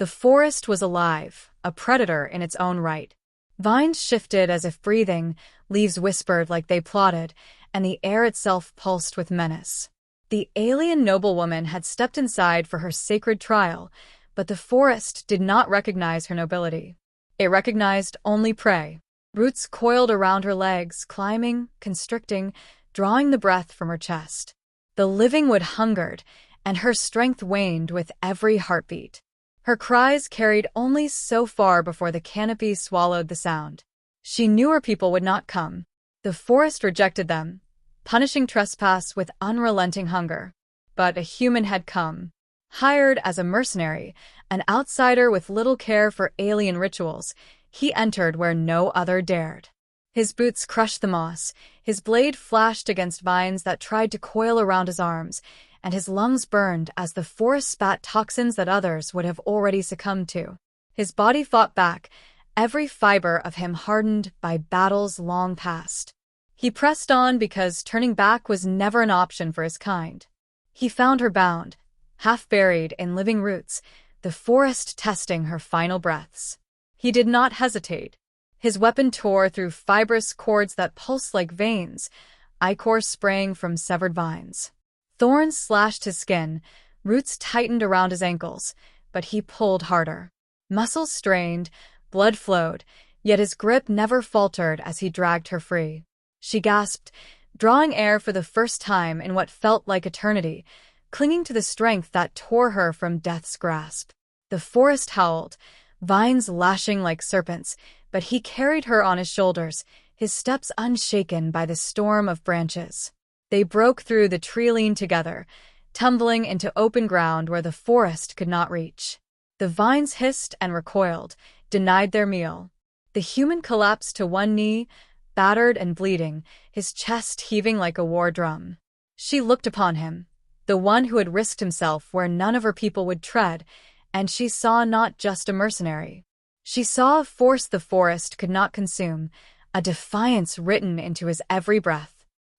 The forest was alive, a predator in its own right. Vines shifted as if breathing, leaves whispered like they plotted, and the air itself pulsed with menace. The alien noblewoman had stepped inside for her sacred trial, but the forest did not recognize her nobility. It recognized only prey. Roots coiled around her legs, climbing, constricting, drawing the breath from her chest. The living wood hungered, and her strength waned with every heartbeat. Her cries carried only so far before the canopy swallowed the sound. She knew her people would not come. The forest rejected them, punishing trespass with unrelenting hunger. But a human had come. Hired as a mercenary, an outsider with little care for alien rituals, he entered where no other dared. His boots crushed the moss, his blade flashed against vines that tried to coil around his arms, and his lungs burned as the forest spat toxins that others would have already succumbed to. His body fought back, every fiber of him hardened by battles long past. He pressed on because turning back was never an option for his kind. He found her bound, half buried in living roots, the forest testing her final breaths. He did not hesitate. His weapon tore through fibrous cords that pulsed like veins, ichor spraying from severed vines. Thorns slashed his skin, roots tightened around his ankles, but he pulled harder. Muscles strained, blood flowed, yet his grip never faltered as he dragged her free. She gasped, drawing air for the first time in what felt like eternity, clinging to the strength that tore her from death's grasp. The forest howled, vines lashing like serpents, but he carried her on his shoulders, his steps unshaken by the storm of branches. They broke through the tree-line together, tumbling into open ground where the forest could not reach. The vines hissed and recoiled, denied their meal. The human collapsed to one knee, battered and bleeding, his chest heaving like a war drum. She looked upon him, the one who had risked himself where none of her people would tread, and she saw not just a mercenary. She saw a force the forest could not consume, a defiance written into his every breath.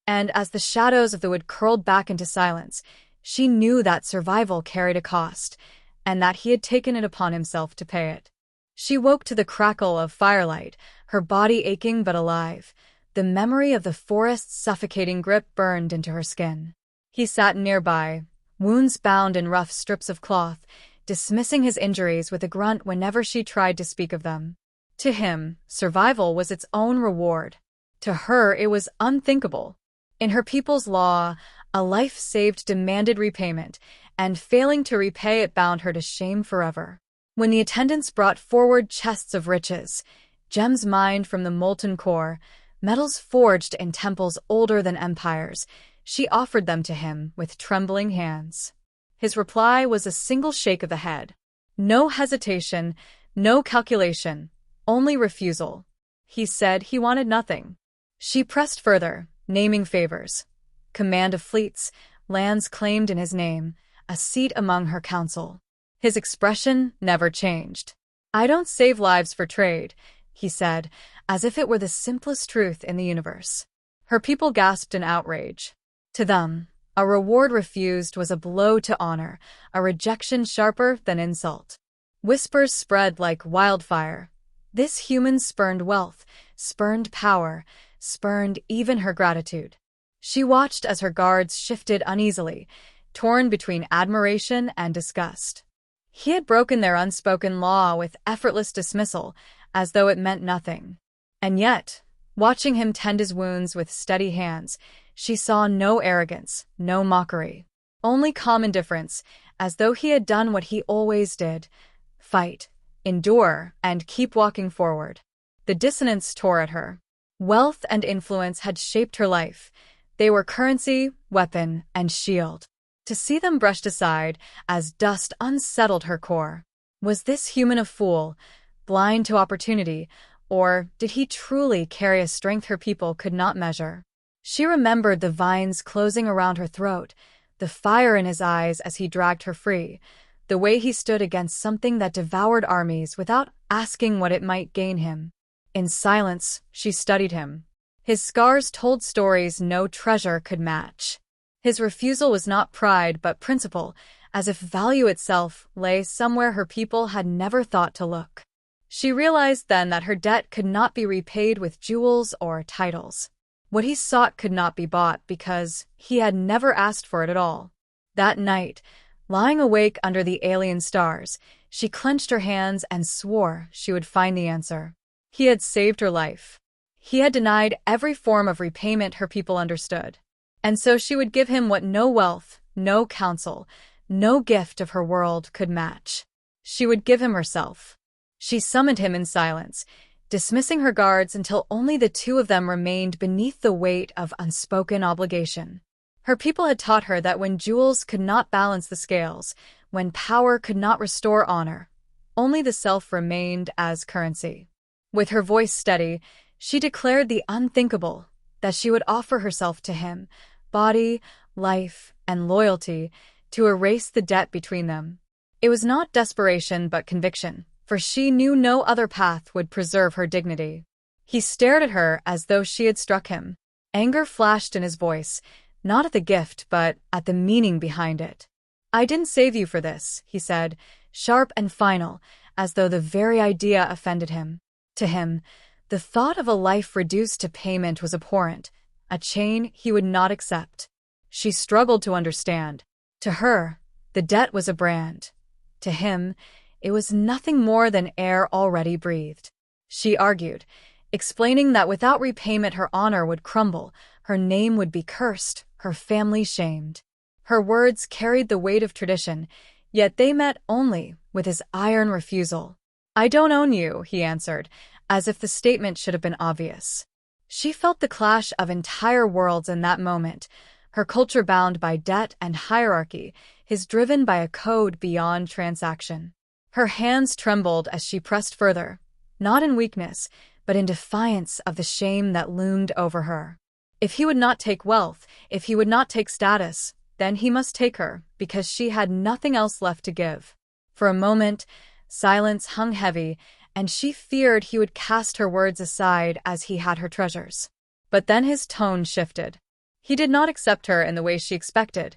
And as the shadows of the wood curled back into silence, she knew that survival carried a cost, and that he had taken it upon himself to pay it. She woke to the crackle of firelight, her body aching but alive. The memory of the forest's suffocating grip burned into her skin. He sat nearby, wounds bound in rough strips of cloth, dismissing his injuries with a grunt whenever she tried to speak of them. To him, survival was its own reward. To her, it was unthinkable. In her people's law, a life saved demanded repayment, and failing to repay it bound her to shame forever. When the attendants brought forward chests of riches, gems mined from the molten core, metals forged in temples older than empires, she offered them to him with trembling hands. His reply was a single shake of the head. No hesitation, no calculation, only refusal. He said he wanted nothing. She pressed further, naming favors. Command of fleets, lands claimed in his name, a seat among her council. His expression never changed. "I don't save lives for trade," he said, as if it were the simplest truth in the universe. Her people gasped in outrage. To them, a reward refused was a blow to honor, a rejection sharper than insult. Whispers spread like wildfire. This human spurned wealth, spurned power, spurned even her gratitude. She watched as her guards shifted uneasily, torn between admiration and disgust. He had broken their unspoken law with effortless dismissal, as though it meant nothing. And yet, watching him tend his wounds with steady hands, she saw no arrogance, no mockery. Only calm indifference, as though he had done what he always did: fight, endure, and keep walking forward. The dissonance tore at her. Wealth and influence had shaped her life. They were currency, weapon, and shield. To see them brushed aside as dust unsettled her core. Was this human a fool, blind to opportunity, or did he truly carry a strength her people could not measure? She remembered the vines closing around her throat, the fire in his eyes as he dragged her free, the way he stood against something that devoured armies without asking what it might gain him. In silence, she studied him. His scars told stories no treasure could match. His refusal was not pride but principle, as if value itself lay somewhere her people had never thought to look. She realized then that her debt could not be repaid with jewels or titles. What he sought could not be bought because he had never asked for it at all. That night, lying awake under the alien stars, she clenched her hands and swore she would find the answer. He had saved her life. He had denied every form of repayment her people understood. And so she would give him what no wealth, no counsel, no gift of her world could match. She would give him herself. She summoned him in silence, dismissing her guards until only the two of them remained beneath the weight of unspoken obligation. Her people had taught her that when jewels could not balance the scales, when power could not restore honor, only the self remained as currency. With her voice steady, she declared the unthinkable, that she would offer herself to him, body, life, and loyalty, to erase the debt between them. It was not desperation but conviction, for she knew no other path would preserve her dignity. He stared at her as though she had struck him. Anger flashed in his voice, not at the gift but at the meaning behind it. "I didn't save you for this," he said, sharp and final, as though the very idea offended him. To him, the thought of a life reduced to payment was abhorrent, a chain he would not accept. She struggled to understand. To her, the debt was a brand. To him, it was nothing more than air already breathed. She argued, explaining that without repayment her honor would crumble, her name would be cursed, her family shamed. Her words carried the weight of tradition, yet they met only with his iron refusal. "I don't own you," he answered, as if the statement should have been obvious. She felt the clash of entire worlds in that moment, her culture bound by debt and hierarchy, his driven by a code beyond transaction. Her hands trembled as she pressed further, not in weakness, but in defiance of the shame that loomed over her. If he would not take wealth, if he would not take status, then he must take her, because she had nothing else left to give. For a moment, silence hung heavy, and she feared he would cast her words aside as he had her treasures. But then his tone shifted. He did not accept her in the way she expected.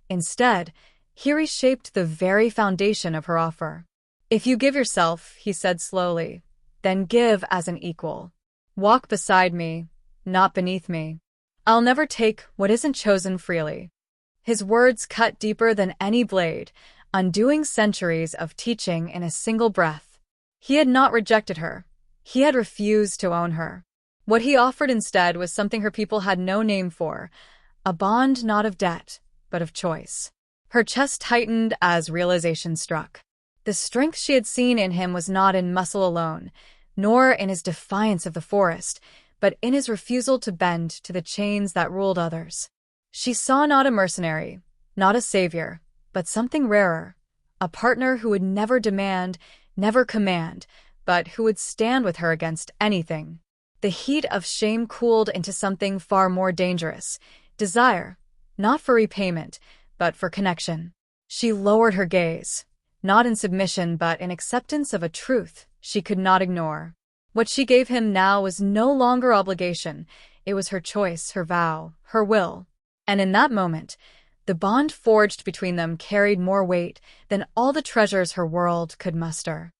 Instead, he reshaped the very foundation of her offer. "If you give yourself," he said slowly, "then give as an equal. Walk beside me, not beneath me. I'll never take what isn't chosen freely." His words cut deeper than any blade, undoing centuries of teaching in a single breath. He had not rejected her. He had refused to own her. What he offered instead was something her people had no name for, a bond not of debt, but of choice. Her chest tightened as realization struck. The strength she had seen in him was not in muscle alone, nor in his defiance of the forest, but in his refusal to bend to the chains that ruled others. She saw not a mercenary, not a savior, but something rarer, a partner who would never demand, never command, but who would stand with her against anything. The heat of shame cooled into something far more dangerous, desire, not for repayment, but for connection. She lowered her gaze, not in submission but in acceptance of a truth she could not ignore. What she gave him now was no longer obligation, it was her choice, her vow, her will. And in that moment, the bond forged between them carried more weight than all the treasures her world could muster.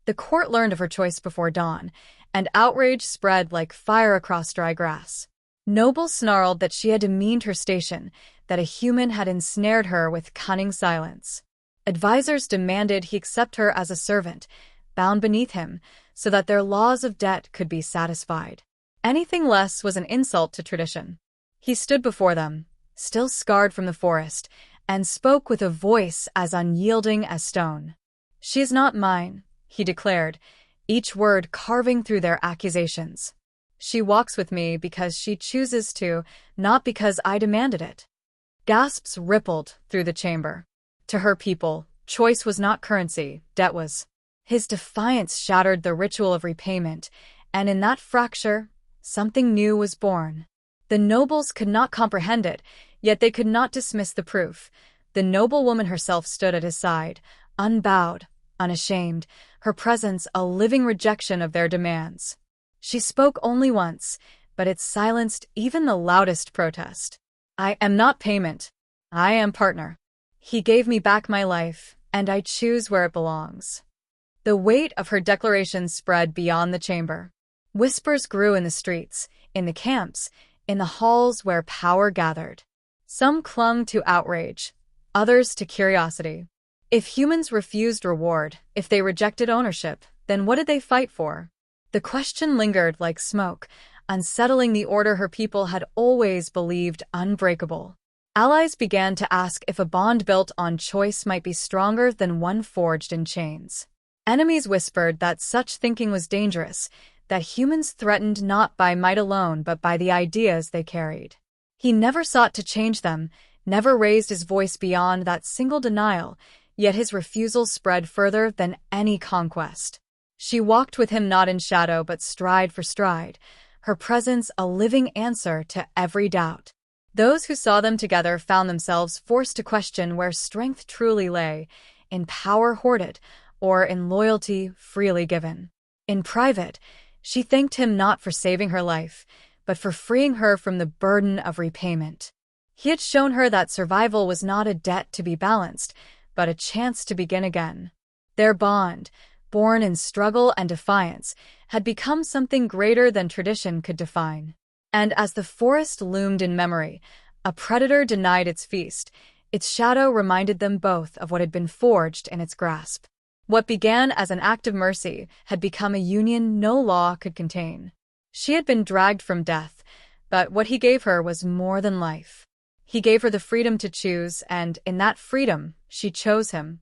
The court learned of her choice before dawn, and outrage spread like fire across dry grass. Nobles snarled that she had demeaned her station, that a human had ensnared her with cunning silence. Advisors demanded he accept her as a servant, bound beneath him, so that their laws of debt could be satisfied. Anything less was an insult to tradition. He stood before them, still scarred from the forest, and spoke with a voice as unyielding as stone. "She is not mine," he declared, each word carving through their accusations. "She walks with me because she chooses to, not because I demanded it." Gasps rippled through the chamber. To her people, choice was not currency, debt was. His defiance shattered the ritual of repayment, and in that fracture, something new was born. The nobles could not comprehend it, yet they could not dismiss the proof. The noble woman herself stood at his side, unbowed, unashamed, her presence a living rejection of their demands. She spoke only once, but it silenced even the loudest protest. "I am not payment. I am partner." He gave me back my life, and I choose where it belongs. The weight of her declaration spread beyond the chamber. Whispers grew in the streets, in the camps, in the halls where power gathered. Some clung to outrage, others to curiosity. If humans refused reward, if they rejected ownership, then what did they fight for? The question lingered like smoke, unsettling the order her people had always believed unbreakable. Allies began to ask if a bond built on choice might be stronger than one forged in chains. Enemies whispered that such thinking was dangerous, that humans threatened not by might alone but by the ideas they carried. He never sought to change them, never raised his voice beyond that single denial, yet his refusal spread further than any conquest. She walked with him not in shadow but stride for stride, her presence a living answer to every doubt. Those who saw them together found themselves forced to question where strength truly lay, in power hoarded, or in loyalty freely given. In private, she thanked him not for saving her life, but for freeing her from the burden of repayment. He had shown her that survival was not a debt to be balanced, but a chance to begin again. Their bond, born in struggle and defiance, had become something greater than tradition could define. And as the forest loomed in memory, a predator denied its feast. Its shadow reminded them both of what had been forged in its grasp. What began as an act of mercy had become a union no law could contain. She had been dragged from death, but what he gave her was more than life. He gave her the freedom to choose, and in that freedom, she chose him.